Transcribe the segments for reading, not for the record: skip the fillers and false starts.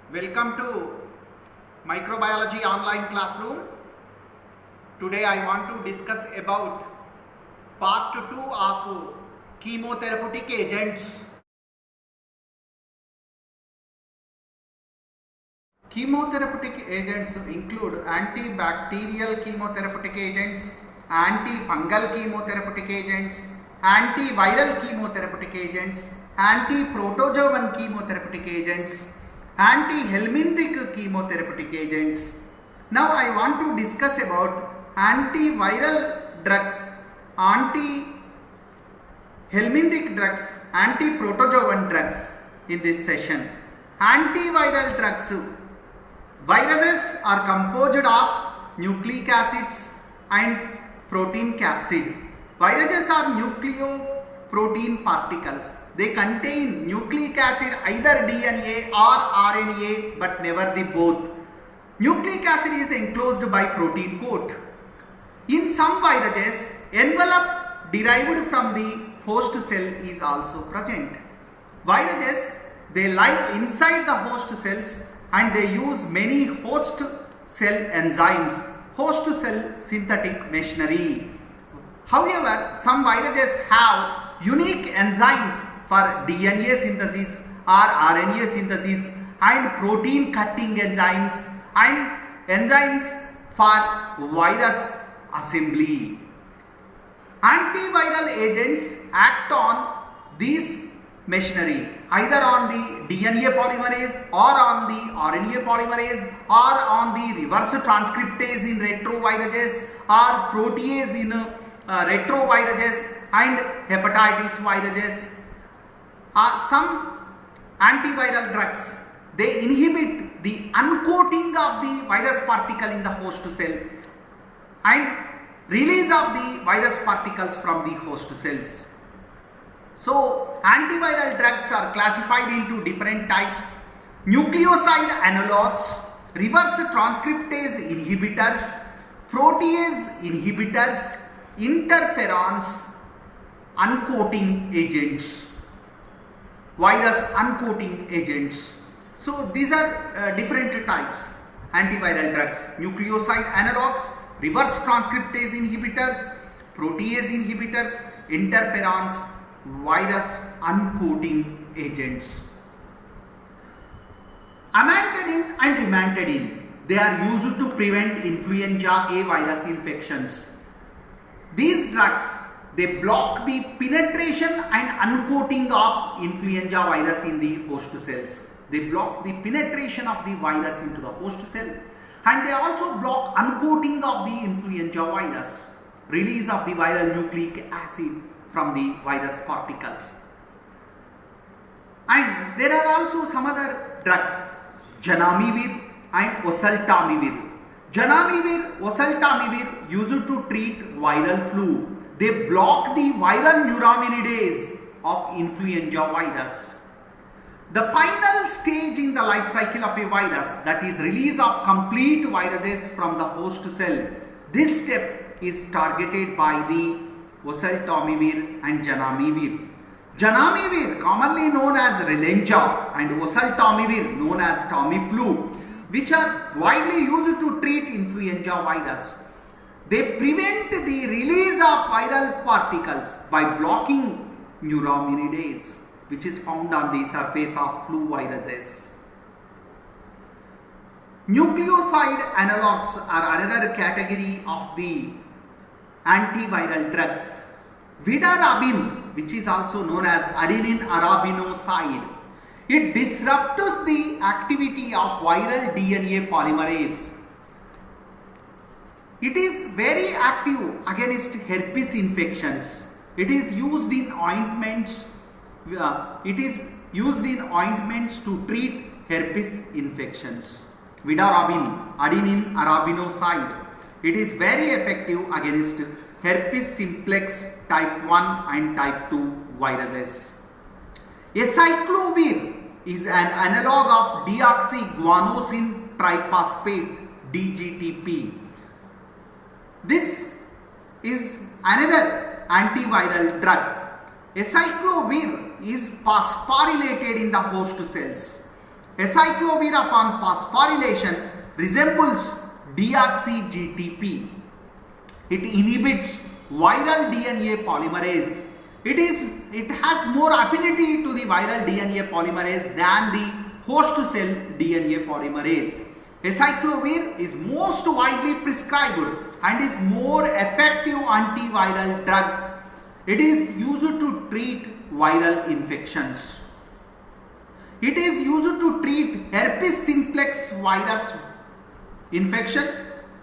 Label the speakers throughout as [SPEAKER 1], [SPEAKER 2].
[SPEAKER 1] Welcome to Microbiology Online Classroom. Today I want to discuss about part 2 of chemotherapeutic agents. Chemotherapeutic agents include antibacterial chemotherapeutic agents, antifungal chemotherapeutic agents, antiviral chemotherapeutic agents, anti-protozoan chemotherapeutic agents, anti-helminthic chemotherapeutic agents. Now I want to discuss about antiviral drugs, anti-helminthic drugs, anti-protozoan drugs in this session. Antiviral drugs. Viruses are composed of nucleic acids and protein capsid. Viruses are nucleoprotein particles. They contain nucleic acid, either DNA or RNA, but never the both. Nucleic acid is enclosed by protein coat. In some viruses, envelope derived from the host cell is also present. Viruses, they live inside the host cells and they use many host cell enzymes, host cell synthetic machinery. However, some viruses have unique enzymes for DNA synthesis or RNA synthesis and protein cutting enzymes and enzymes for virus assembly. Antiviral agents act on these machinery, either on the DNA polymerase or on the RNA polymerase or on the reverse transcriptase in retroviruses or protease in retroviruses and hepatitis viruses. Some antiviral drugs, they inhibit the uncoating of the virus particle in the host cell and release of the virus particles from the host cells. So, antiviral drugs are classified into different types: nucleoside analogues, reverse transcriptase inhibitors, protease inhibitors, interferons, uncoating agents, virus uncoating agents. So, these are different types antiviral drugs: nucleoside analogues, reverse transcriptase inhibitors, protease inhibitors, interferons, virus uncoating agents. Amantadine and rimantadine, they are used to prevent influenza A virus infections. These drugs, they block the penetration and uncoating of influenza virus in the host cells. They block the penetration of the virus into the host cell and they also block uncoating of the influenza virus, release of the viral nucleic acid from the virus particle. And there are also some other drugs, zanamivir and oseltamivir. Zanamivir, oseltamivir used to treat viral flu. They block the viral neuraminidase of influenza virus. The final stage in the life cycle of a virus, that is release of complete viruses from the host cell. This step is targeted by the oseltamivir and zanamivir. Zanamivir, commonly known as Relenza, and oseltamivir, known as Tamiflu, which are widely used to treat influenza virus. They prevent the release of viral particles by blocking neuraminidase, which is found on the surface of flu viruses. Nucleoside analogues are another category of the antiviral drugs. Vidarabine, which is also known as adenine arabinoside, it disrupts the activity of viral DNA polymerase. It is very active against herpes infections. It is used in ointments. To treat herpes infections. Vidarabine, adenine arabinoside, it is very effective against herpes simplex type 1 and type 2 viruses. Acyclovir is an analog of deoxyguanosine triphosphate, DGTP. This is another antiviral drug. Acyclovir is phosphorylated in the host cells. Acyclovir upon phosphorylation resembles deoxy-GTP. It inhibits viral DNA polymerase. It has more affinity to the viral DNA polymerase than the host cell DNA polymerase. Acyclovir is most widely prescribed and is more effective antiviral drug. It is used to treat viral infections. It is used to treat herpes simplex virus infection,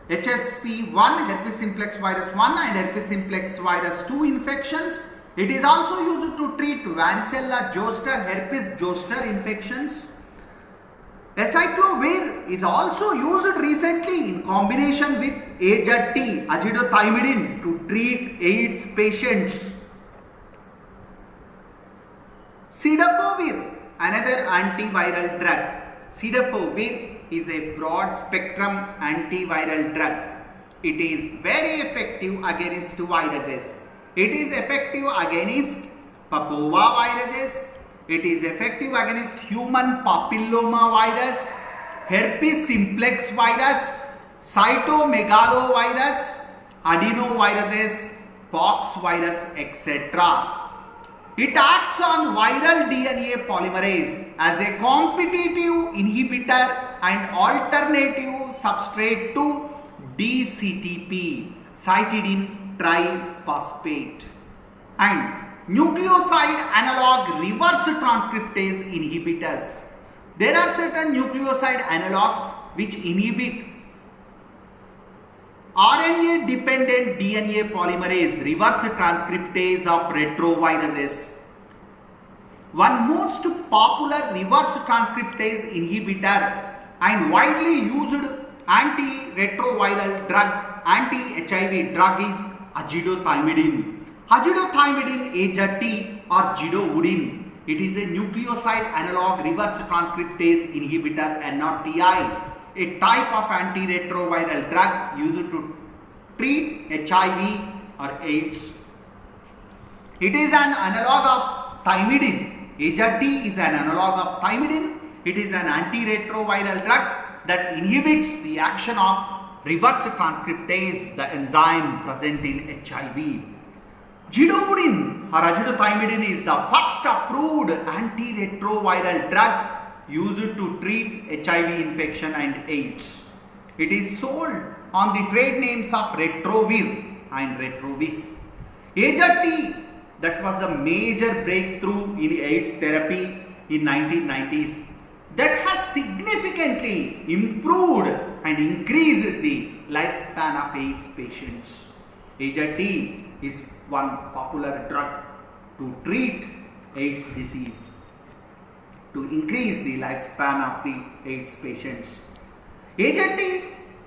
[SPEAKER 1] HSV1, herpes simplex virus 1 and herpes simplex virus 2 infections. It is also used to treat varicella zoster, herpes zoster infections. Acyclovir is also used recently in combination with AZT, azithromycin, to treat AIDS patients. Cidofovir, another antiviral drug. Cidofovir is a broad spectrum antiviral drug. It is very effective against viruses. It is effective against Papua viruses. It is effective against human papilloma virus, herpes simplex virus, cytomegalovirus, adenoviruses, pox virus, etc. It acts on viral DNA polymerase as a competitive inhibitor and alternative substrate to DCTP, cytidine triphosphate, and nucleoside analog reverse transcriptase inhibitors. There are certain nucleoside analogs which inhibit RNA dependent DNA polymerase reverse transcriptase of retroviruses. One most popular reverse transcriptase inhibitor and widely used anti-retroviral drug, anti-HIV drug is azithromycin. Azithromycin AZT or zidovudin. It is a nucleoside analog reverse transcriptase inhibitor NRTI, a type of antiretroviral drug used to treat HIV or AIDS. It is an analog of thymidine. AZT is an analog of thymidine. It is an antiretroviral drug that inhibits the action of reverse transcriptase, the enzyme present in HIV. Zidovudin or azithromycin is the first approved antiretroviral drug used to treat HIV infection and AIDS. It is sold on the trade names of Retrovir and Retrovis. AZT, that was the major breakthrough in AIDS therapy in 1990s, that has significantly improved and increased the lifespan of AIDS patients. AZT is one popular drug to treat AIDS disease, to increase the lifespan of the AIDS patients. AZT,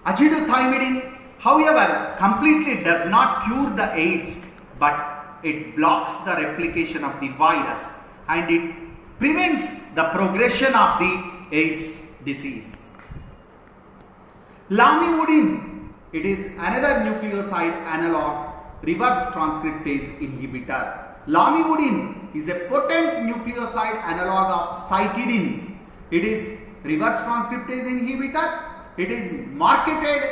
[SPEAKER 1] azithromycin, however, completely does not cure the AIDS, but it blocks the replication of the virus and it prevents the progression of the AIDS disease. Lamivudine, it is another nucleoside analog reverse transcriptase inhibitor. Lamivudine is a potent nucleoside analog of cytidine. It is reverse transcriptase inhibitor. It is marketed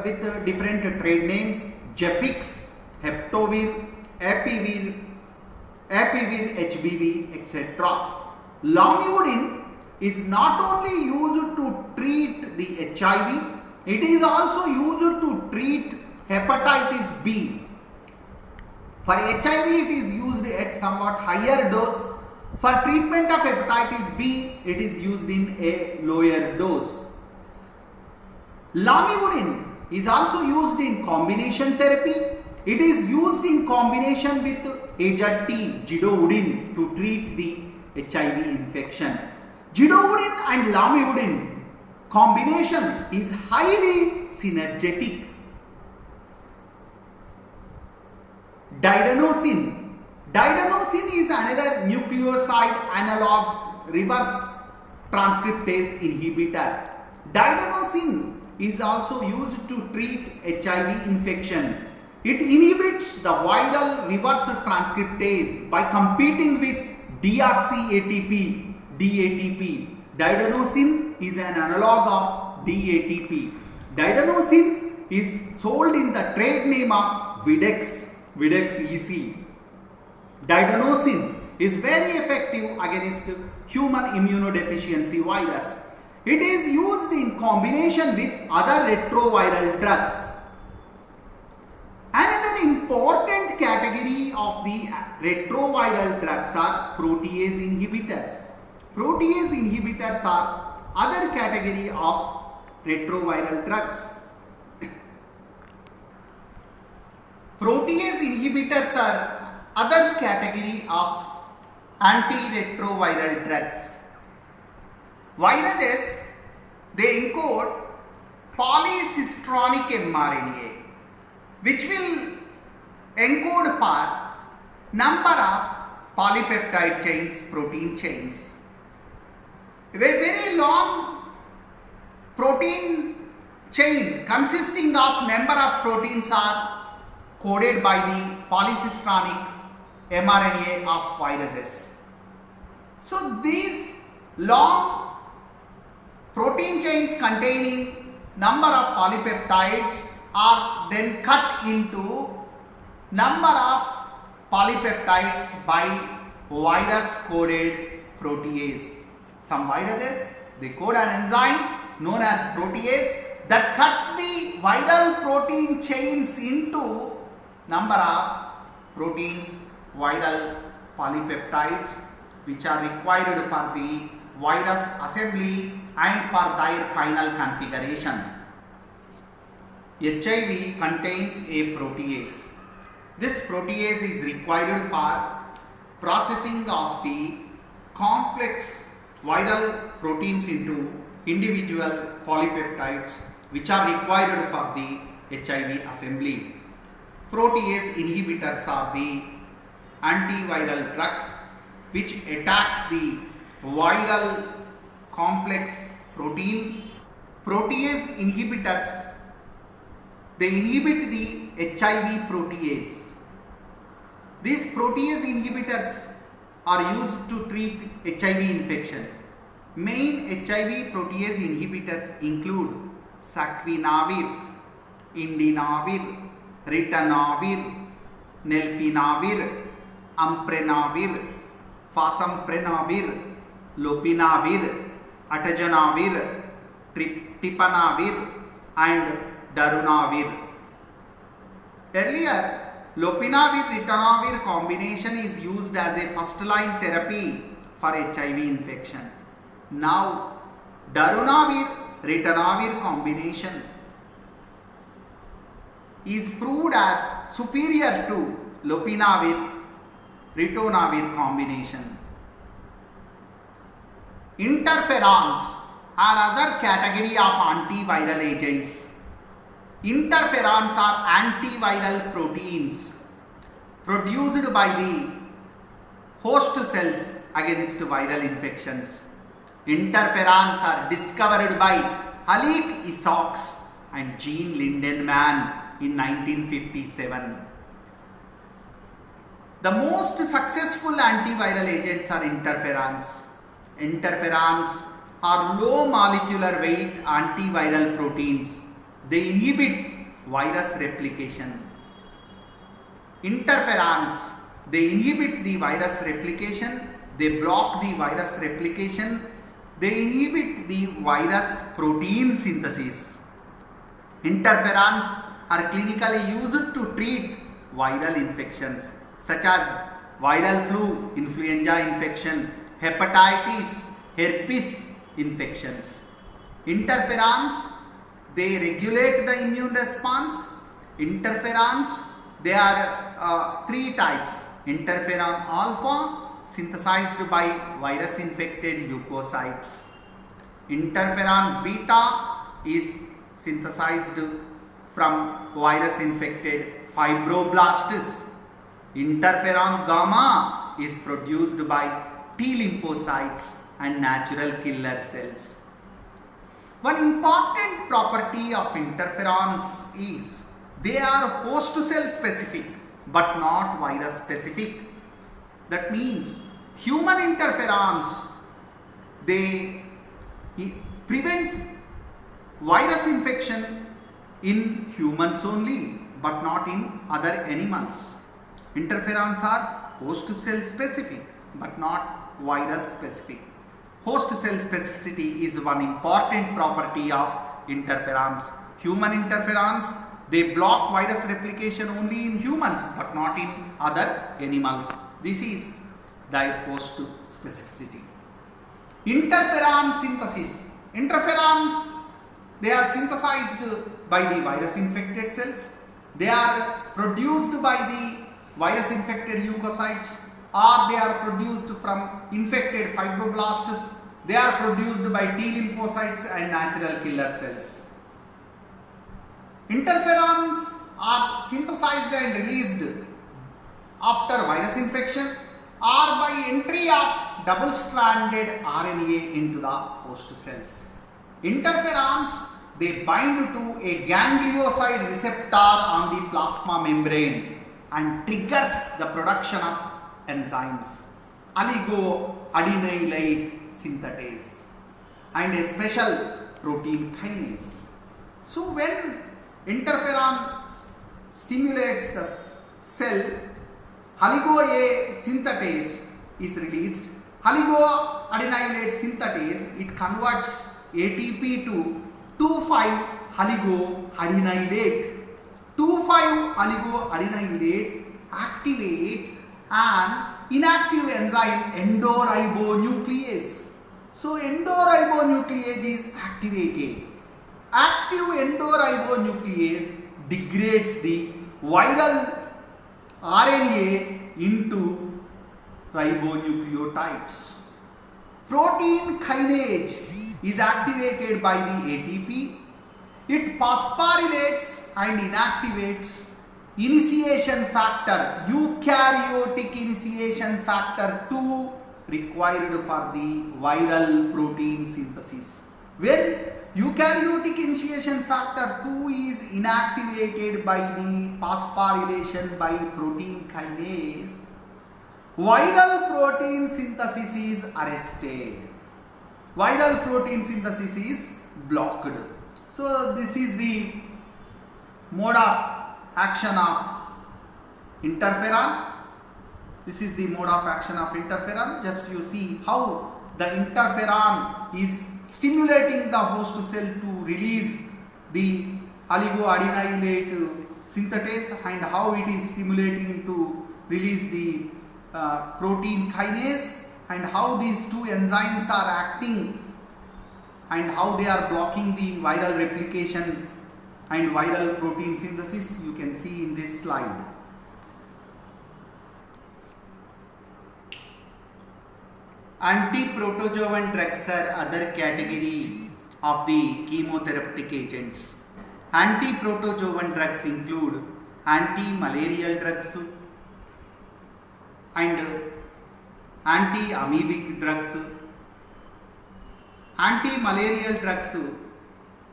[SPEAKER 1] with different trade names: Jefix, Heptovir, Apivir, HBV, etc. Lamivudine is not only used to treat the HIV, it is also used to treat hepatitis B. For HIV, it is used at somewhat higher dose. For treatment of hepatitis B, it is used in a lower dose. Lamivudine is also used in combination therapy. It is used in combination with AZT, zidovudin, to treat the HIV infection. Zidovudin and lamivudin combination is highly synergetic. Diadenosine. Diadenosine is another nucleoside analog reverse transcriptase inhibitor. Diadenosine is also used to treat HIV infection. It inhibits the viral reverse transcriptase by competing with deoxy-ATP, DATP. Diadenosine is an analog of DATP. Diadenosine is sold in the trade name of Videx EC. Diadenosine is very effective against human immunodeficiency virus. It is used in combination with other retroviral drugs. Another important category of the retroviral drugs are protease inhibitors. Protease inhibitors are other category of retroviral drugs. Protease inhibitors are other category of antiretroviral drugs. Viruses, they encode polycistronic mRNA, which will encode for number of polypeptide chains, protein chains. A very long protein chain consisting of number of proteins are coded by the polycistronic mRNA of viruses. So these long protein chains containing number of polypeptides are then cut into number of polypeptides by virus coded protease. Some viruses, they code an enzyme known as protease that cuts the viral protein chains into number of proteins, viral polypeptides, which are required for the virus assembly and for their final configuration. HIV contains a protease. This protease is required for processing of the complex viral proteins into individual polypeptides which are required for the HIV assembly. Protease inhibitors are the antiviral drugs which attack the viral complex protein. Protease inhibitors, they inhibit the HIV protease. These protease inhibitors are used to treat HIV infection. Main HIV protease inhibitors include saquinavir, indinavir, ritonavir, nelfinavir, amprenavir, fasamprenavir, lopinavir, atazanavir, tipanavir and darunavir. Earlier, lopinavir-ritonavir combination is used as a first-line therapy for HIV infection. Now, darunavir-ritonavir combination is proved as superior to lopinavir-ritonavir combination. Interferons are other category of antiviral agents. Interferons are antiviral proteins produced by the host cells against viral infections. Interferons are discovered by Alik Issacs and Jean Lindenman in 1957. The most successful antiviral agents are interferons. Interferons are low molecular weight antiviral proteins. They inhibit virus replication. Interferons, they inhibit the virus replication, they block the virus replication, they inhibit the virus protein synthesis. Interferons are clinically used to treat viral infections such as viral flu, influenza infection, hepatitis, herpes infections. Interferons, they regulate the immune response. Interferons, they are three types. Interferon alpha, synthesized by virus infected leukocytes. Interferon beta is synthesized from virus infected fibroblasts. Interferon gamma is produced by T lymphocytes and natural killer cells. One important property of interferons is they are host cell specific but not virus specific. That means human interferons, they prevent virus infection in humans only, but not in other animals. Interferons are host cell specific, but not virus specific. Host cell specificity is one important property of interferons. Human interferons, they block virus replication only in humans, but not in other animals. This is their host specificity. Interferon synthesis. Interferons, they are synthesized by the virus infected cells. They are produced by the virus infected leukocytes, or they are produced from infected fibroblasts. They are produced by T lymphocytes and natural killer cells. Interferons are synthesized and released after virus infection or by entry of double-stranded RNA into the host cells. Interferons, they bind to a ganglioside receptor on the plasma membrane and triggers the production of enzymes, oligoadenylate synthetase and a special protein kinase. So when interferon stimulates the cell, oligo-A synthetase is released. Oligoadenylate synthetase, it converts ATP to 2,5-oligoadenylate. 2,5-oligoadenylate activate an inactive enzyme endoribonuclease. So endoribonuclease is activated. Active endoribonuclease degrades the viral RNA into ribonucleotides. Protein kinase is activated by the ATP. It phosphorylates and inactivates initiation factor, eukaryotic initiation factor 2 required for the viral protein synthesis. When eukaryotic initiation factor 2 is inactivated by the phosphorylation by protein kinase, viral protein synthesis is arrested. Viral protein synthesis is blocked. So this is the mode of action of interferon. This is the mode of action of interferon. Just you see how the interferon is stimulating the host cell to release the oligoadenylate synthetase and how it is stimulating to release the protein kinase and how these two enzymes are acting and how they are blocking the viral replication and viral protein synthesis, you can see in this slide. Anti-protozoan drugs are other category of the chemotherapeutic agents. Anti-protozoan drugs include anti-malarial drugs and anti-amoebic drugs. Anti-malarial drugs,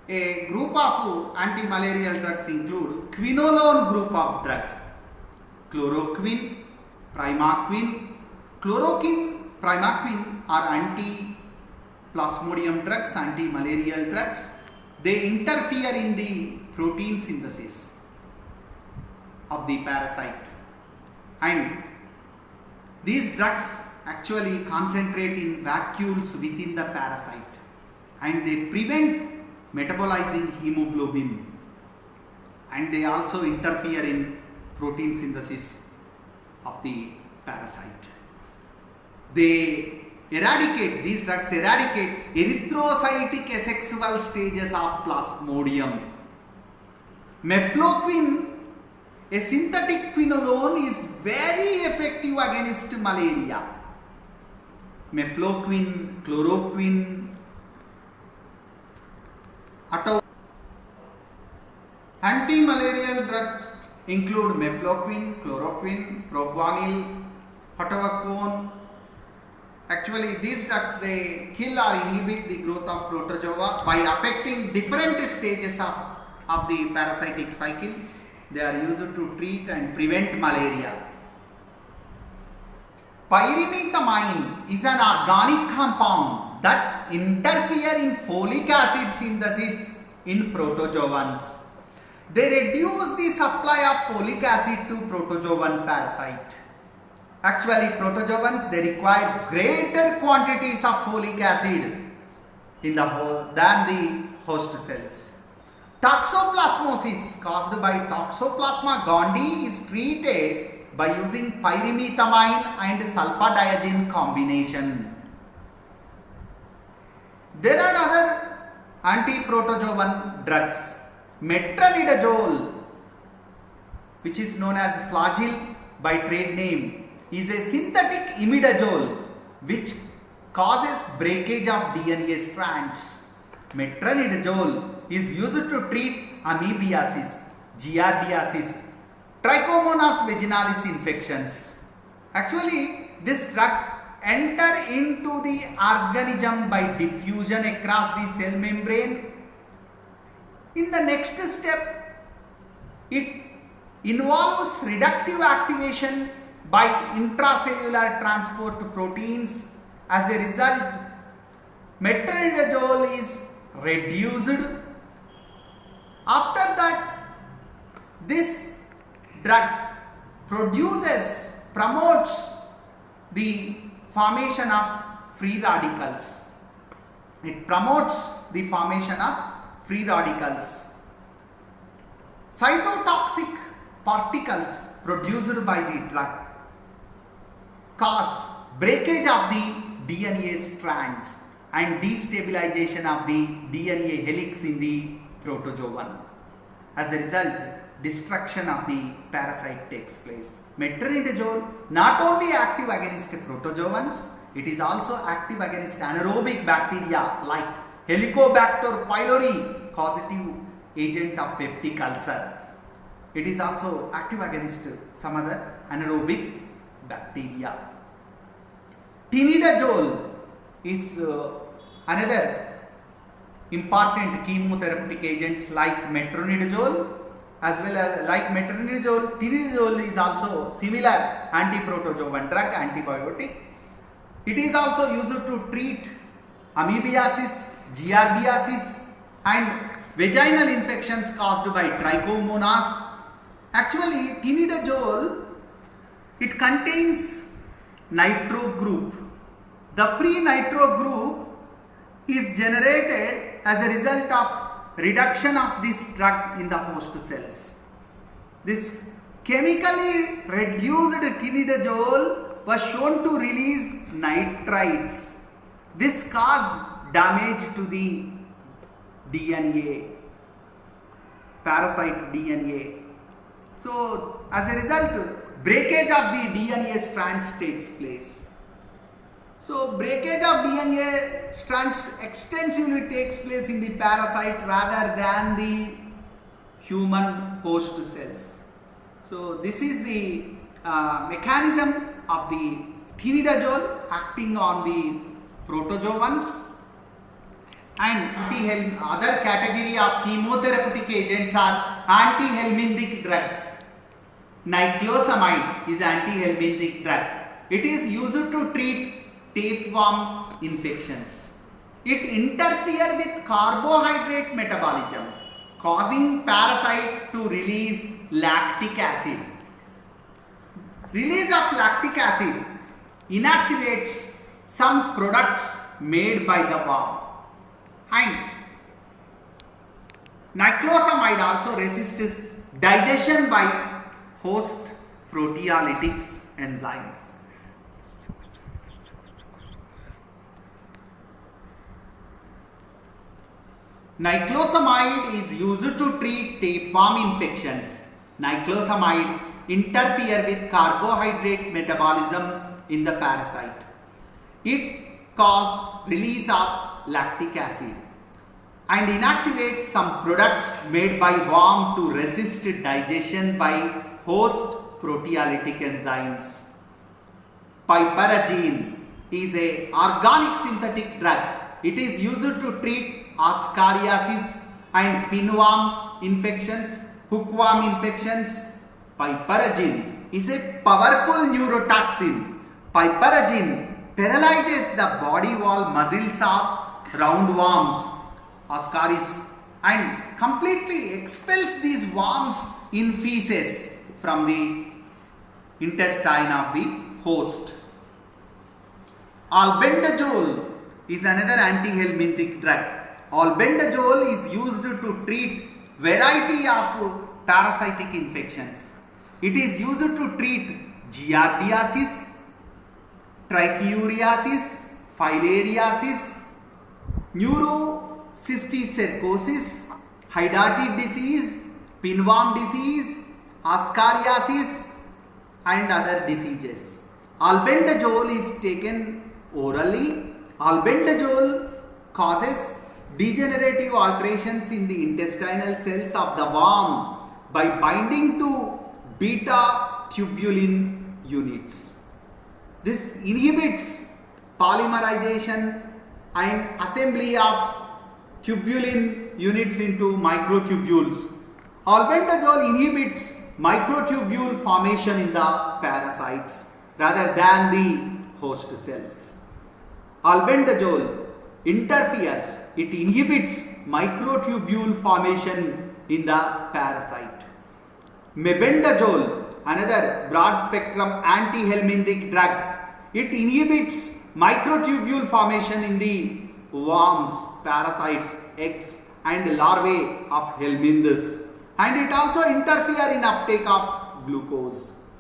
[SPEAKER 1] a group of anti-malarial drugs include quinolone group of drugs, chloroquine, primaquine. Chloroquine, primaquine are anti-plasmodium drugs, anti-malarial drugs. They interfere in the protein synthesis of the parasite, and these drugs actually concentrate in vacuoles within the parasite and they prevent metabolizing hemoglobin, and they also interfere in protein synthesis of the parasite. These drugs eradicate erythrocytic asexual stages of Plasmodium. Mefloquine, a synthetic quinolone, is very effective against malaria. Mefloquine, chloroquine, anti-malarial drugs include mefloquine, chloroquine, proguanil, atovaquone. Actually, these drugs, they kill or inhibit the growth of protozoa by affecting different stages of the parasitic cycle. They are used to treat and prevent malaria. Pyrimethamine is an organic compound that interfere in folic acid synthesis in protozoans. They reduce the supply of folic acid to protozoan parasite. Actually, protozoans, they require greater quantities of folic acid in the whole than the host cells. Toxoplasmosis caused by Toxoplasma gondii is treated by using pyrimethamine and sulfadiazine combination. There are other anti-protozoan drugs. Metronidazole, which is known as Flagyl by trade name, is a synthetic imidazole which causes breakage of DNA strands. Metronidazole is used to treat amoebiasis, giardiasis, Trichomonas vaginalis infections. Actually, this drug enter into the organism by diffusion across the cell membrane. In the next step, it involves reductive activation by intracellular transport to proteins. As a result, metronidazole is reduced. After that, this drug promotes the formation of free radicals. It promotes the formation of free radicals. Cytotoxic particles produced by the drug cause breakage of the DNA strands and destabilization of the DNA helix in the protozoan. As a result, destruction of the parasite takes place. Metronidazole not only active against protozoans, it is also active against anaerobic bacteria like Helicobacter pylori, causative agent of peptic ulcer. It is also active against some other anaerobic bacteria. Tinidazole is another important chemotherapeutic agents like metronidazole, as well as like metronidazole. Tinidazole is also similar anti-protozoan drug, antibiotic. It is also used to treat amoebiasis, giardiasis and vaginal infections caused by Trichomonas. Actually, tinidazole, it contains nitro group. The free nitro group is generated as a result of reduction of this drug in the host cells. This chemically reduced tinidazole was shown to release nitrites. This caused damage to the DNA, parasite DNA. So, as a result, breakage of the DNA strands takes place. So, breakage of DNA strands extensively takes place in the parasite rather than the human host cells. So, this is the mechanism of the tinidazole acting on the protozoans. And other category of chemotherapeutic agents are anti-helminthic drugs. Niclosamide is anti-helminthic drug. It is used to treat tapeworm infections. It interferes with carbohydrate metabolism, causing parasite to release lactic acid. Release of lactic acid inactivates some products made by the worm. And niclosamide also resists digestion by host proteolytic enzymes. Niclosamide is used to treat tapeworm infections. Niclosamide interferes with carbohydrate metabolism in the parasite. It causes release of lactic acid and inactivates some products made by worm to resist digestion by host proteolytic enzymes. Piperagine is an organic synthetic drug. It is used to treat ascariasis and pinworm infections, hookworm infections. Piperagine is a powerful neurotoxin Piperagin paralyzes the body wall muscles of roundworms, Ascaris, and completely expels these worms in feces from the intestine of the host. Albendazole is another antihelminthic drug. Albendazole is used to treat variety of parasitic infections. It is used to treat giardiasis, trichiuriasis, filariasis, neurocysticercosis, hydatid disease, pinworm disease, ascariasis, and other diseases. Albendazole is taken orally. Albendazole causes degenerative alterations in the intestinal cells of the worm by binding to beta tubulin units. This inhibits polymerization and assembly of tubulin units into microtubules. Albendazole inhibits microtubule formation in the parasites rather than the host cells. Albendazole interferes, it inhibits microtubule formation in the parasite. Mebendazole, another broad spectrum antihelminthic drug, it inhibits microtubule formation in the worms, parasites, eggs and larvae of helminths, and it also interferes in uptake of glucose.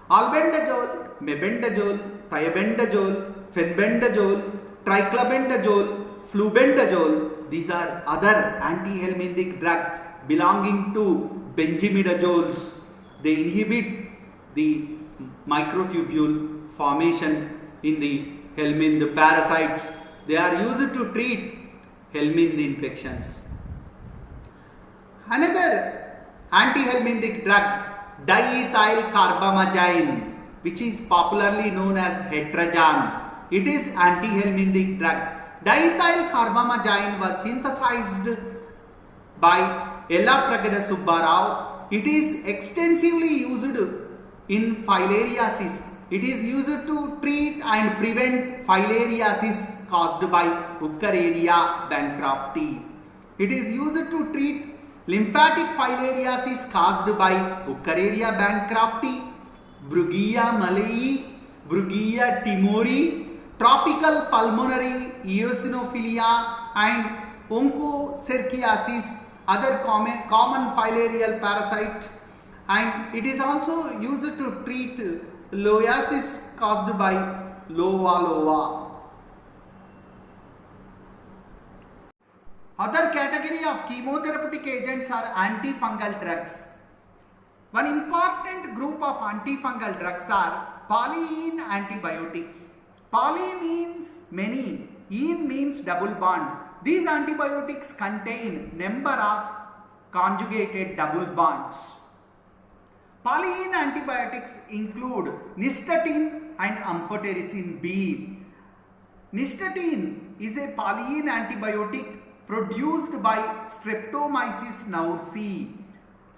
[SPEAKER 1] Albendazole, mebendazole, thiabendazole, fenbendazole, triclabendazole, flubendazole, these are other antihelminthic drugs belonging to benzimidazoles. They inhibit the microtubule formation in the helminth parasites. They are used to treat helminth infections. Another antihelminthic drug, diethylcarbamazine, which is popularly known as Hetrajan. It is antihelminthic drug. Diethylcarbamazine was synthesized by Yellapragada Subbarao. It is extensively used in filariasis. It is used to treat and prevent filariasis caused by Wuchereria bancrofti. It is used to treat lymphatic filariasis caused by Wuchereria bancrofti, Brugia malayi, Brugia timori, tropical pulmonary eosinophilia and onchocerciasis, other common filarial parasite, and it is also used to treat loiasis caused by loa. Other category of chemotherapeutic agents are antifungal drugs. One important group of antifungal drugs are polyene antibiotics. Poly means many, ene means double bond. These antibiotics contain number of conjugated double bonds. Polyene antibiotics include nystatin and amphotericin B. Nystatin is a polyene antibiotic produced by Streptomyces noursi,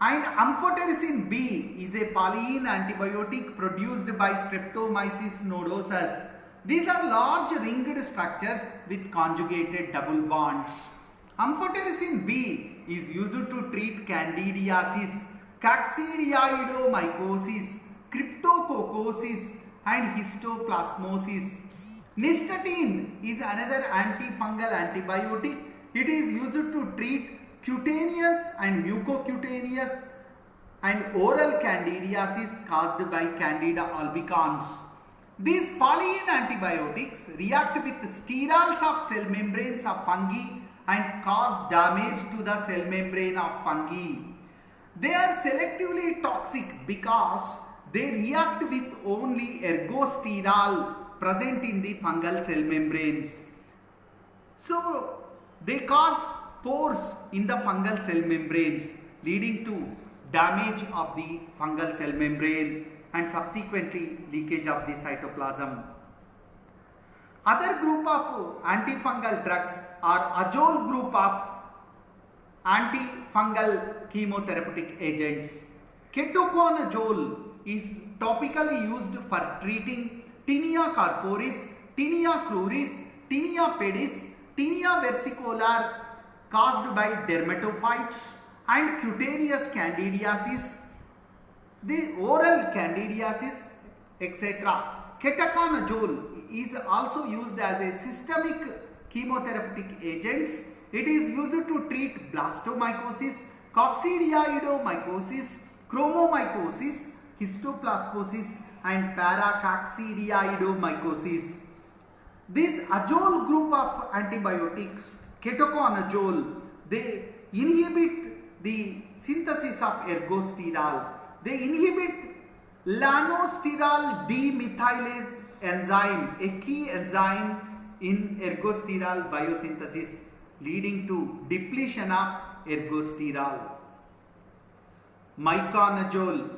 [SPEAKER 1] and amphotericin B is a polyene antibiotic produced by Streptomyces nodosus. These are large ringed structures with conjugated double bonds. Amphotericin B is used to treat candidiasis, coccidioidomycosis, cryptococcosis and histoplasmosis. Nystatin is another antifungal antibiotic. It is used to treat cutaneous and mucocutaneous and oral candidiasis caused by Candida albicans. These polyene antibiotics react with sterols of cell membranes of fungi and cause damage to the cell membrane of fungi. They are selectively toxic because they react with only ergosterol present in the fungal cell membranes. So they cause pores in the fungal cell membranes, leading to damage of the fungal cell membrane and subsequently leakage of the cytoplasm. Other group of antifungal drugs are azole group of antifungal chemotherapeutic agents. Ketoconazole is topically used for treating Tinea corporis, Tinea cruris, Tinea pedis, Tinea versicolor caused by dermatophytes and cutaneous candidiasis, the oral candidiasis, etc. Ketoconazole is also used as a systemic chemotherapeutic agents. It is used to treat blastomycosis, coccidioidomycosis, chromomycosis, histoplasmosis and paracoccidioidomycosis. This azole group of antibiotics, ketoconazole, they inhibit the synthesis of ergosterol. They inhibit lanosterol demethylase enzyme, a key enzyme in ergosterol biosynthesis, leading to depletion of ergosterol. Miconazole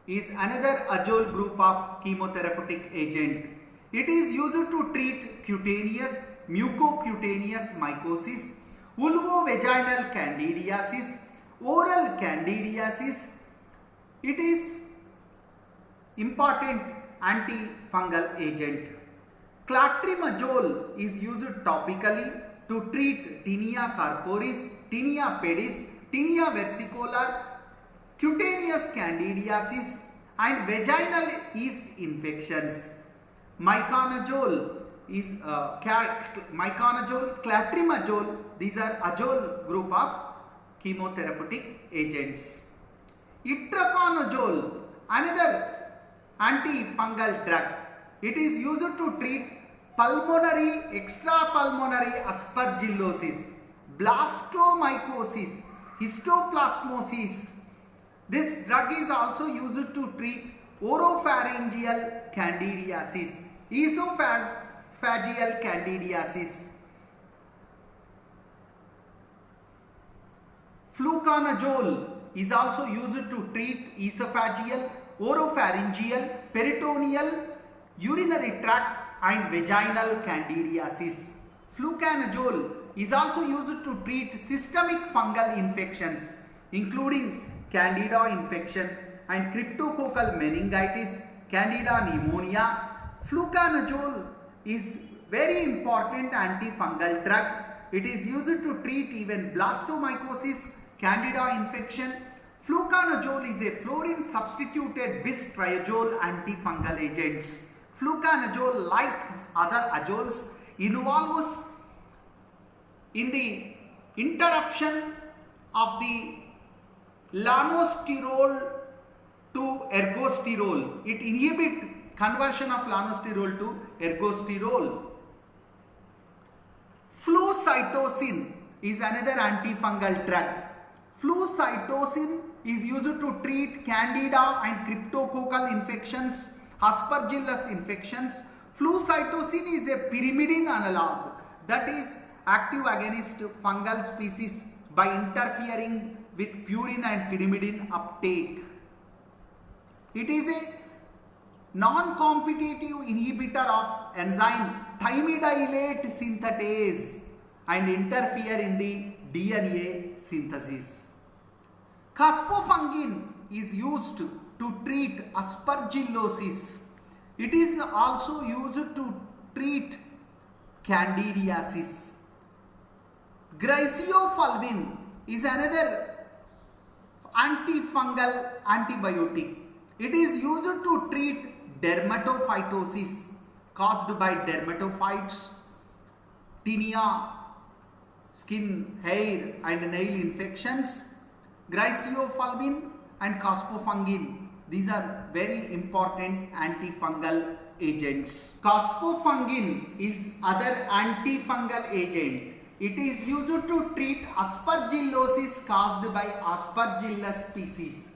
[SPEAKER 1] is another azole group of chemotherapeutic agent. It is used to treat cutaneous, mucocutaneous mycosis, vulvovaginal candidiasis, oral candidiasis. It is important antifungal agent. Clatrimazole is used topically to treat Tinea corporis, Tinea pedis, Tinea versicolor, cutaneous candidiasis and vaginal yeast infections. Miconazole is miconazole, clatrimazole, these are azole group of chemotherapeutic agents. Itraconazole, another antifungal drug. It is used to treat pulmonary, extrapulmonary aspergillosis, blastomycosis, histoplasmosis. This drug is also used to treat oropharyngeal candidiasis, esophageal candidiasis. Fluconazole is also used to treat esophageal, oropharyngeal, peritoneal, urinary tract and vaginal candidiasis. Fluconazole is also used to treat systemic fungal infections including candida infection and cryptococcal meningitis, candida pneumonia. Fluconazole is very important antifungal drug. It is used to treat even blastomycosis, candida infection. Fluconazole is a fluorine substituted bistriazole antifungal agents. Fluconazole, like other azoles, involves in the interruption of the lanosterol to ergosterol. It inhibits conversion of lanosterol to ergosterol. Flucytosine is another antifungal drug. Flucytosine is used to treat candida and cryptococcal infections, aspergillus infections. Flucytosine is a pyrimidine analog, that is active against fungal species by interfering with purine and pyrimidine uptake. It is a non-competitive inhibitor of enzyme thymidylate synthetase and interfere in the DNA synthesis. Caspofungin is used to treat aspergillosis. It is also used to treat candidiasis. Griseofulvin is another antifungal antibiotic. It is used to treat dermatophytosis caused by dermatophytes, tinea, skin, hair and nail infections. Griseofulvin and caspofungin, these are very important antifungal agents. Caspofungin is other antifungal agent. It is used to treat aspergillosis caused by Aspergillus species.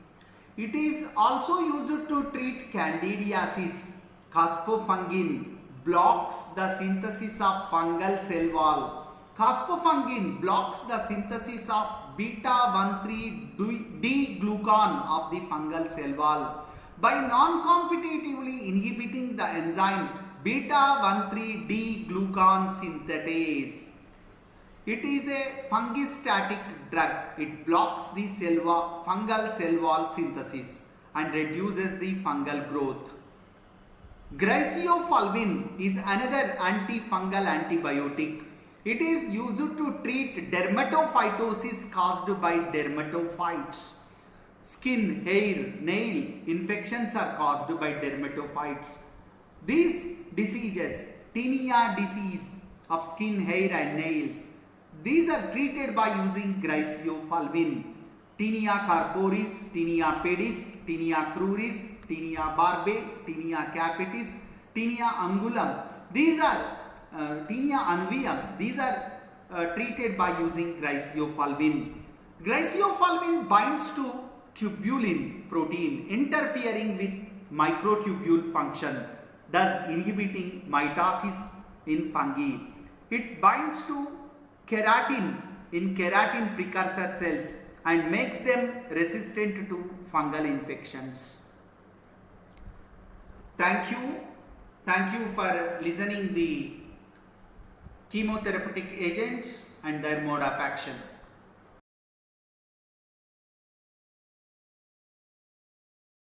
[SPEAKER 1] It is also used to treat candidiasis. Caspofungin blocks the synthesis of fungal cell wall. Caspofungin blocks the synthesis of beta-1,3-D-glucan of the fungal cell wall by non-competitively inhibiting the enzyme beta-1,3-D-glucan synthetase. It is a fungistatic drug. It blocks the fungal cell wall synthesis and reduces the fungal growth. Griseofulvin is another antifungal antibiotic. It is used to treat dermatophytosis caused by dermatophytes. Skin, hair, nail infections are caused by dermatophytes. These diseases, tinea disease of skin, hair and nails, these are treated by using Griseofulvin. Tinea corporis, tinea pedis, tinea cruris, tinea barbae, tinea capitis, tinea angulum. These are tinea unguium. These are treated by using Griseofulvin. Griseofulvin binds to tubulin protein, interfering with microtubule function, thus inhibiting mitosis in fungi. It binds to keratin in keratin precursor cells and makes them resistant to fungal infections. Thank you. Thank you for listening the chemotherapeutic agents and their mode of action.